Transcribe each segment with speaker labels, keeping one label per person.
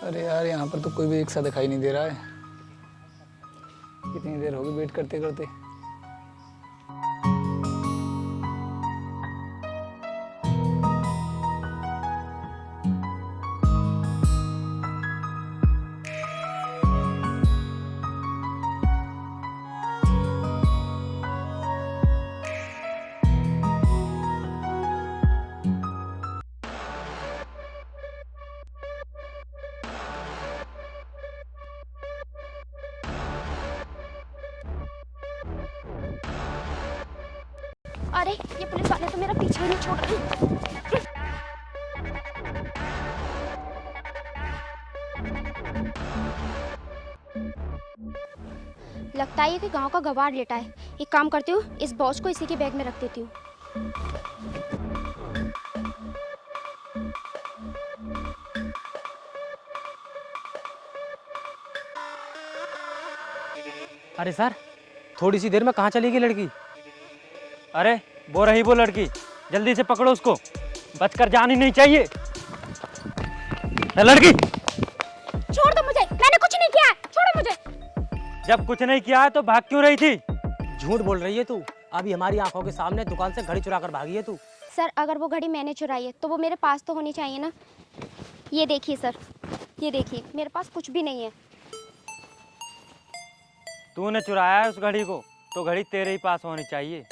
Speaker 1: अरे यार, यहाँ पर तो कोई भी रिक्शा दिखाई नहीं दे रहा है। कितनी देर होगी वेट करते करते।
Speaker 2: अरे ये पुलिस वाले तो मेरा पीछा ही नहीं छोड़ रहे। लगता है कि गांव का गवार लेटा है। एक काम करती हूँ, इस बॉस को इसी के बैग में रख देती हूँ।
Speaker 3: अरे सर, थोड़ी सी देर में कहाँ चली गई लड़की? अरे वो रही वो लड़की, जल्दी से पकड़ो उसको, बचकर जानी नहीं चाहिए। लड़की
Speaker 2: छोड़ दो मुझे, मैंने कुछ नहीं किया है, छोड़ो मुझे।
Speaker 3: जब कुछ नहीं किया है तो भाग क्यों रही थी?
Speaker 4: झूठ बोल रही है तू। अभी हमारी आंखों के सामने दुकान से घड़ी चुरा कर भागी है तू।
Speaker 2: सर, अगर वो घड़ी मैंने चुराई है तो वो मेरे पास तो होनी चाहिए ना। ये देखिए सर, ये देखिए, मेरे पास कुछ भी नहीं है।
Speaker 3: तूने चुराया है उस घड़ी को तो घड़ी तेरे ही पास होनी चाहिए।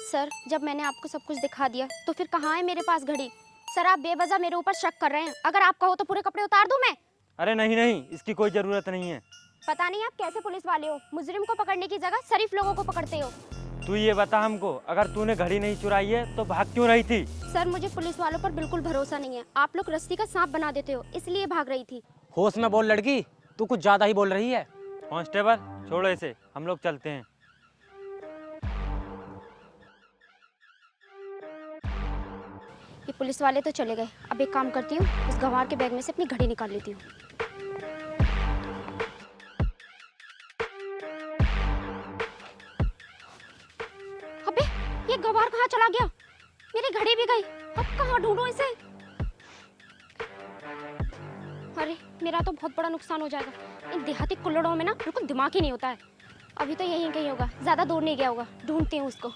Speaker 2: सर, जब मैंने आपको सब कुछ दिखा दिया तो फिर कहाँ है मेरे पास घड़ी? सर, आप बेवजह मेरे ऊपर शक कर रहे हैं। अगर आप कहो तो पूरे कपड़े उतार दूं मैं।
Speaker 3: अरे नहीं नहीं, इसकी कोई जरूरत नहीं है।
Speaker 2: पता नहीं आप कैसे पुलिस वाले हो, मुजरिम को पकड़ने की जगह शरीफ लोगों को पकड़ते हो।
Speaker 3: तू ये बता हमको, अगर तूने घड़ी नहीं चुराई है तो भाग क्यों रही थी?
Speaker 2: सर, मुझे पुलिस वालों पर बिल्कुल भरोसा नहीं है। आप लोग रस्सी का सांप बना देते हो, इसलिए भाग रही थी।
Speaker 4: होश में बोल लड़की, तू कुछ ज्यादा ही बोल रही है।
Speaker 3: कांस्टेबल छोड़ो इसे, हम लोग चलते हैं।
Speaker 2: ये पुलिस वाले तो चले गए। अब एक काम करती हूँ, इस गंवार के बैग में से अपनी घड़ी निकाल लेती हूँ। अबे, ये गंवार कहाँ चला गया? मेरी घड़ी भी गई। अब कहाँ ढूंढूं इसे? अरे, मेरा तो बहुत बड़ा नुकसान हो जाएगा। इन देहाती कुल्लड़ों में ना बिल्कुल दिमाग ही नहीं होता है। अभी तो यहीं कहीं होगा, ज्यादा दूर नहीं गया होगा। ढूंढती हूँ उसको।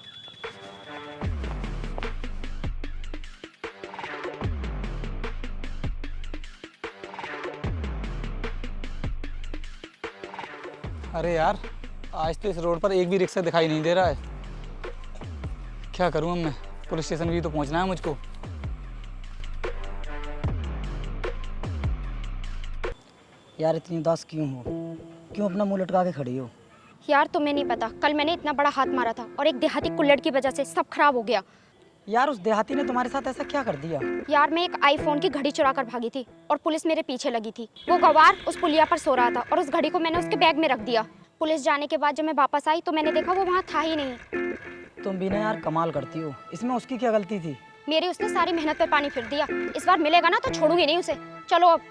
Speaker 1: अरे यार, आज तो इस रोड पर एक भी रिक्शा दिखाई नहीं दे रहा है। क्या करूँ अब मैं? पुलिस स्टेशन भी तो पहुँचना है मुझको।
Speaker 4: यार इतनी उदास क्यों हो? क्यों अपना मुंह लटका के खड़ी हो?
Speaker 2: यार, तुम्हें नहीं पता, कल मैंने इतना बड़ा हाथ मारा था और एक देहाती कुल्लड़ की वजह से सब खराब हो गया।
Speaker 4: यार उस देहाती ने तुम्हारे साथ ऐसा क्या कर दिया?
Speaker 2: यार, मैं एक आईफोन की घड़ी चुरा कर भागी थी और पुलिस मेरे पीछे लगी थी। वो गवार उस पुलिया पर सो रहा था और उस घड़ी को मैंने उसके बैग में रख दिया। पुलिस जाने के बाद जब मैं वापस आई तो मैंने देखा वो वहाँ था ही नहीं।
Speaker 4: तुम भी ना यार कमाल करती हो। इसमें उसकी क्या गलती थी?
Speaker 2: मेरी उसने सारी मेहनत पे पानी फिर दिया। इस बार मिलेगा ना तो छोड़ूंगी नहीं उसे। चलो अब।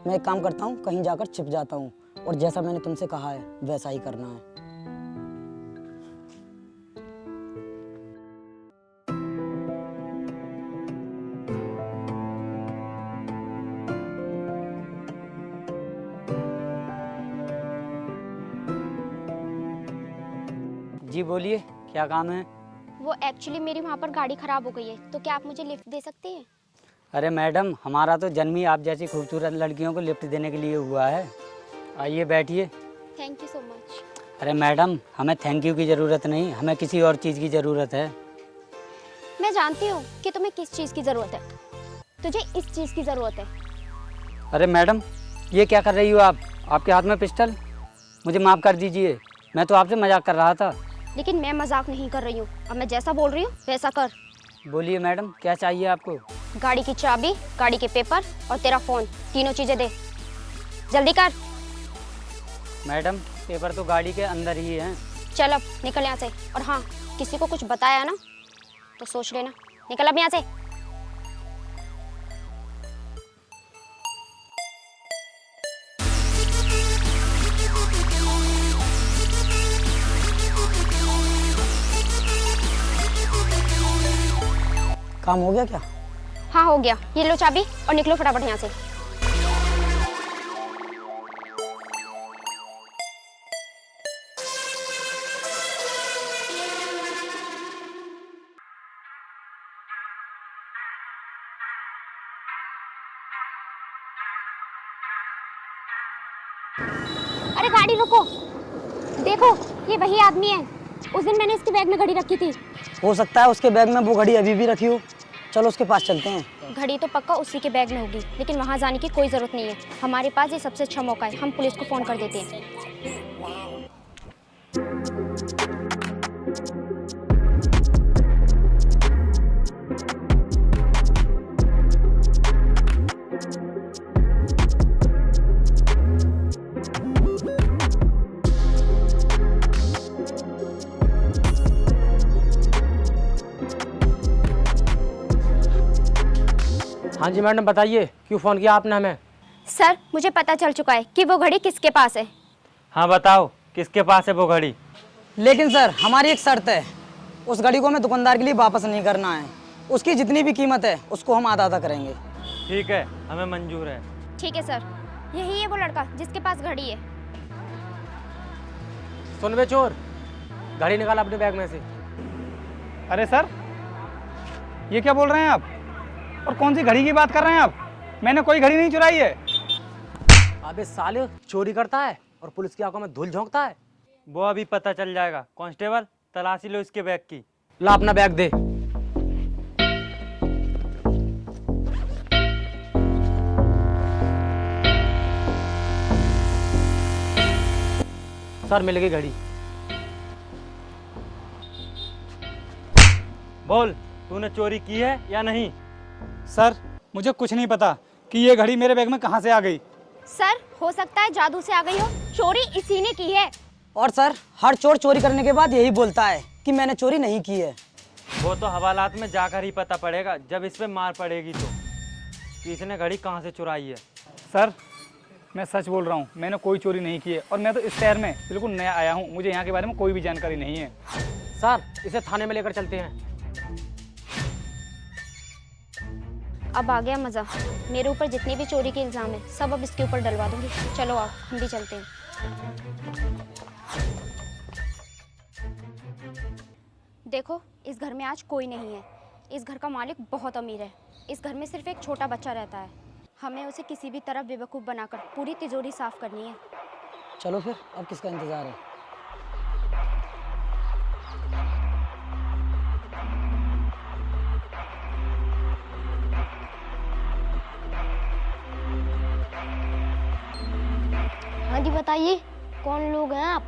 Speaker 4: मैं एक काम करता हूँ, कहीं जाकर छिप जाता हूँ और जैसा मैंने तुमसे कहा है वैसा ही करना है। जी बोलिए, क्या काम है?
Speaker 2: वो एक्चुअली मेरी वहाँ पर गाड़ी खराब हो गई है, तो क्या आप मुझे लिफ्ट दे सकती हैं?
Speaker 4: अरे मैडम, हमारा तो जन्म ही आप जैसी खूबसूरत लड़कियों को लिफ्ट देने के लिए हुआ है। आइए बैठिए।
Speaker 2: Thank you so much.
Speaker 4: अरे मैडम, हमें थैंक यू की ज़रूरत नहीं, हमें किसी और चीज़ की ज़रूरत है।
Speaker 2: मैं जानती हूँ कि तुम्हें किस चीज़ की ज़रूरत है। तुझे इस चीज़ की ज़रूरत है।
Speaker 4: अरे मैडम, ये क्या कर रही हो आप? आपके हाथ में पिस्टल? मुझे माफ़ कर दीजिए, मैं तो आपसे मजाक कर रहा था।
Speaker 2: लेकिन मैं मजाक नहीं कर रही हूँ। अब मैं जैसा बोल रही हूँ वैसा कर।
Speaker 4: बोलिए मैडम, क्या चाहिए आपको?
Speaker 2: गाड़ी की चाबी, गाड़ी के पेपर और तेरा फोन, तीनों चीजें दे। जल्दी कर।
Speaker 4: मैडम, पेपर तो गाड़ी के अंदर ही हैं।
Speaker 2: चल अब निकल यहाँ से। और हाँ, किसी को कुछ बताया ना तो सोच लेना। निकल अब यहाँ से।
Speaker 5: काम हो गया क्या?
Speaker 2: हाँ हो गया, ये लो चाबी और निकलो फटाफट यहाँ से। अरे गाड़ी रोको, देखो ये वही आदमी है, उस दिन मैंने इसके बैग में घड़ी रखी थी।
Speaker 5: हो सकता है उसके बैग में वो घड़ी अभी भी रखी हो। चलो उसके पास चलते हैं।
Speaker 2: घड़ी तो पक्का उसी के बैग में होगी, लेकिन वहाँ जाने की कोई ज़रूरत नहीं है। हमारे पास ये सबसे अच्छा मौका है, हम पुलिस को फ़ोन कर देते हैं।
Speaker 3: हाँ जी मैडम, बताइए क्यों फ़ोन किया आपने हमें?
Speaker 2: सर मुझे पता चल चुका है कि वो घड़ी किसके पास है।
Speaker 3: हाँ बताओ, किसके पास है वो घड़ी?
Speaker 5: लेकिन सर हमारी एक शर्त है, उस घड़ी को हमें दुकानदार के लिए वापस नहीं करना है। उसकी जितनी भी कीमत है उसको हम आधा आधा करेंगे।
Speaker 3: ठीक है, हमें मंजूर है।
Speaker 2: ठीक है सर, यही है वो लड़का जिसके पास घड़ी है।
Speaker 3: सुन बे चोर, घड़ी निकाल अपने बैग में से।
Speaker 1: अरे सर, ये क्या बोल रहे हैं आप? और कौन सी घड़ी की बात कर रहे हैं आप? मैंने कोई घड़ी नहीं चुराई है।
Speaker 3: अबे साले, चोरी करता है और पुलिस की आंखों में धूल झोंकता है। वो अभी पता चल जाएगा। कांस्टेबल, तलाशी लो इसके बैग की। ला अपना बैग दे। सर मिल गई घड़ी। बोल, तूने चोरी की है या नहीं?
Speaker 1: सर मुझे कुछ नहीं पता कि ये घड़ी मेरे बैग में कहाँ से आ गई।
Speaker 2: सर हो सकता है जादू से आ गई हो, चोरी इसी ने की है।
Speaker 5: और सर हर चोर चोरी करने के बाद यही बोलता है कि मैंने चोरी नहीं की है।
Speaker 3: वो तो हवालात में जाकर ही पता पड़ेगा, जब इस पे मार पड़ेगी तो, कि इसने घड़ी कहाँ से चुराई है।
Speaker 1: सर मैं सच बोल रहा हूँ, मैंने कोई चोरी नहीं की है और मैं तो इस शहर में बिल्कुल नया आया हूँ, मुझे यहाँ के बारे में कोई भी जानकारी नहीं है।
Speaker 3: सर इसे थाने में लेकर चलते हैं।
Speaker 2: अब आ गया मज़ा। मेरे ऊपर जितने भी चोरी के इल्ज़ाम है सब अब इसके ऊपर डलवा दूंगी। चलो आओ हम भी चलते हैं। देखो इस घर में आज कोई नहीं है। इस घर का मालिक बहुत अमीर है। इस घर में सिर्फ एक छोटा बच्चा रहता है। हमें उसे किसी भी तरह बेवकूफ़ बनाकर पूरी तिजोरी साफ करनी है।
Speaker 5: चलो फिर, अब किसका इंतजार है?
Speaker 2: हाँ जी बताइए, कौन लोग हैं आप?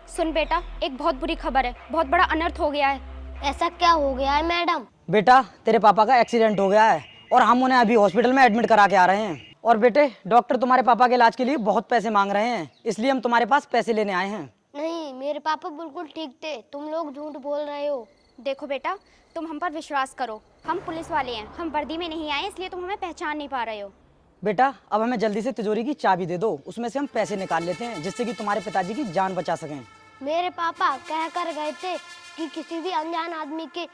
Speaker 2: सुन बेटा, एक बहुत बुरी खबर है, बहुत बड़ा अनर्थ हो गया है। ऐसा क्या हो गया है मैडम?
Speaker 5: बेटा तेरे पापा का एक्सीडेंट हो गया है और हम उन्हें अभी हॉस्पिटल में एडमिट करा के आ रहे हैं। और बेटे डॉक्टर तुम्हारे पापा के इलाज के लिए बहुत पैसे मांग रहे हैं, इसलिए हम तुम्हारे पास पैसे लेने आए हैं।
Speaker 2: नहीं, मेरे पापा बिल्कुल ठीक थे, तुम लोग झूठ बोल रहे हो। देखो बेटा, तुम हम पर विश्वास करो, हम पुलिस वाले हैं, हम वर्दी में नहीं आए, इसलिए तुम हमें पहचान नहीं पा रहे हो।
Speaker 5: बेटा अब हमें जल्दी से तिजोरी की चाबी दे दो, उसमें से हम पैसे निकाल लेते हैं जिससे कि तुम्हारे पिताजी की जान बचा सकें।
Speaker 6: मेरे पापा कह कर गए थे कि किसी भी अनजान आदमी के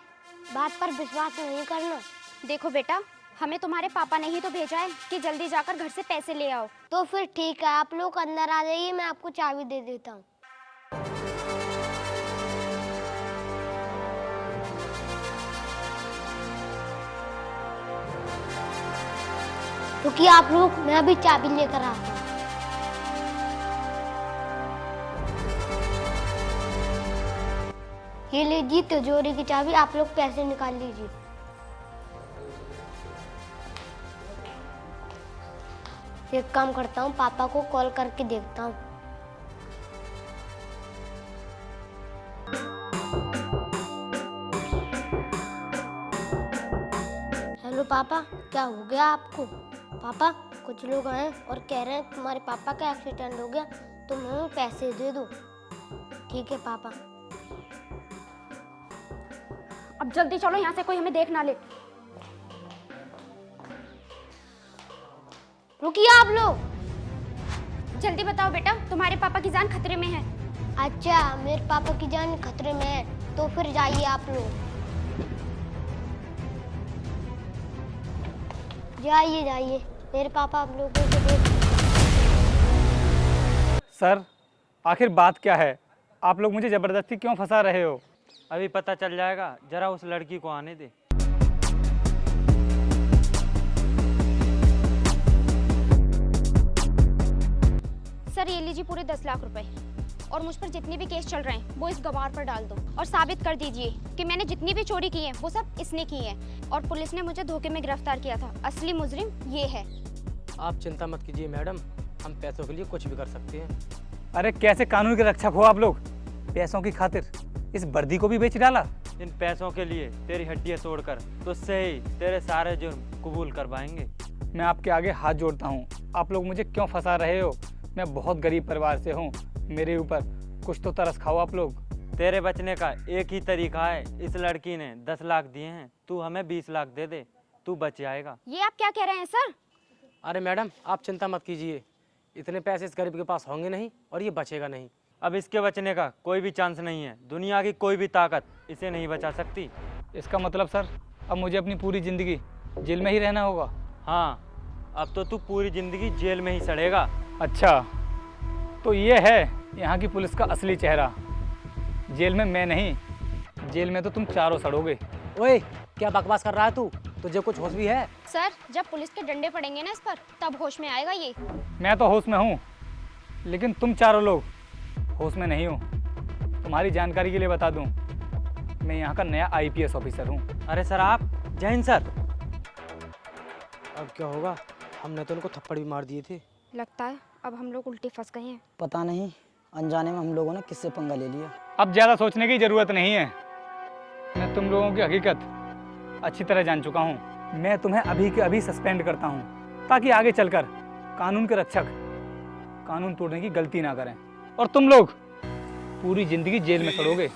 Speaker 6: बात पर विश्वास नहीं करना।
Speaker 2: देखो बेटा, हमें तुम्हारे पापा ने ही तो भेजा है कि जल्दी जाकर घर से पैसे ले आओ।
Speaker 6: तो फिर ठीक है, आप लोग अंदर आ जाइए, मैं आपको चाबी दे देता हूँ। रुकिए आप लोग, मैं अभी चाबी लेकर आता हूँ। ये लीजिए तिजोरी की चाबी, आप लोग पैसे निकाल लीजिए। एक काम करता हूँ, पापा को कॉल करके देखता हूँ। हेलो पापा, क्या हो गया आपको? पापा कुछ लोग आए और कह रहे हैं तुम्हारे पापा का एक्सीडेंट हो गया, तुम हमें पैसे दे दो। ठीक है पापा।
Speaker 2: अब जल्दी चलो यहाँ से, कोई हमें देख ना ले।
Speaker 6: रुकिए आप लोग।
Speaker 2: जल्दी बताओ बेटा, तुम्हारे पापा की जान खतरे में है।
Speaker 6: अच्छा, मेरे पापा की जान खतरे में है, तो फिर जाइए आप लोग। जाइए जाइए, मेरे पापा आप लोगों को देख।
Speaker 1: सर आखिर बात क्या है? आप लोग मुझे ज़बरदस्ती क्यों फंसा रहे हो?
Speaker 3: अभी पता चल जाएगा, जरा उस लड़की को आने दे।
Speaker 2: सर ये लीजिए पूरे 10 लाख रुपए, और मुझ पर जितने भी केस चल रहे हैं वो इस गवार पर डाल दो और साबित कर दीजिए कि मैंने जितनी भी चोरी की है वो सब इसने की है और पुलिस ने मुझे धोखे में गिरफ्तार किया था। असली मुजरिम ये है।
Speaker 3: आप चिंता मत कीजिए मैडम, हम पैसों के लिए कुछ भी कर सकते हैं।
Speaker 1: अरे कैसे कानून के रक्षक हो आप लोग? पैसों की खातिर इस वर्दी को भी बेच डाला।
Speaker 3: इन पैसों के लिए तेरी हड्डियां तोड़कर तुझसे ही तेरे सारे जुर्म कबूल करवाएंगे।
Speaker 1: मैं आपके आगे हाथ जोड़ता हूँ, आप लोग मुझे क्यों फंसा रहे हो? मैं बहुत गरीब परिवार से हूँ, मेरे ऊपर कुछ तो तरस खाओ आप लोग।
Speaker 3: तेरे बचने का एक ही तरीका है, इस लड़की ने 10 लाख दिए हैं, तू हमें 20 लाख दे दे, तू बच जाएगा।
Speaker 2: ये आप क्या कह रहे हैं सर?
Speaker 3: अरे मैडम आप चिंता मत कीजिए, इतने पैसे इस गरीब के पास होंगे नहीं और ये बचेगा नहीं। अब इसके बचने का कोई भी चांस नहीं है, दुनिया की कोई भी ताकत इसे नहीं बचा सकती।
Speaker 1: इसका मतलब सर अब मुझे अपनी पूरी ज़िंदगी जेल में ही रहना होगा?
Speaker 3: हाँ, अब तो तू पूरी ज़िंदगी जेल में ही सड़ेगा।
Speaker 1: अच्छा, तो ये है यहाँ की पुलिस का असली चेहरा। जेल में मैं नहीं, जेल में तो तुम चारों सड़ोगे।
Speaker 3: ओए क्या बकवास कर रहा है तू? तुझे कुछ होश भी है?
Speaker 2: सर जब पुलिस के डंडे पड़ेंगे ना इस पर तब होश में आएगा ये।
Speaker 1: मैं तो होश में हूँ, लेकिन तुम चारों लोग होश में नहीं हो। तुम्हारी जानकारी के लिए बता दूँ, मैं यहाँ का नया IPS ऑफिसर हूँ।
Speaker 3: अरे सर आप? जय हिंद सर। अब क्या होगा? हमने तो उनको थप्पड़ भी मार दिए थे।
Speaker 2: लगता है अब हम लोग उल्टे फंस गए हैं।
Speaker 5: पता नहीं अनजाने में हम लोगों ने किससे पंगा ले लिया।
Speaker 1: अब ज़्यादा सोचने की ज़रूरत नहीं है, मैं तुम लोगों की हकीकत अच्छी तरह जान चुका हूँ। मैं तुम्हें अभी के अभी सस्पेंड करता हूँ ताकि आगे चलकर कानून के रक्षक कानून तोड़ने की गलती ना करें और तुम लोग पूरी ज़िंदगी जेल में सड़ोगे।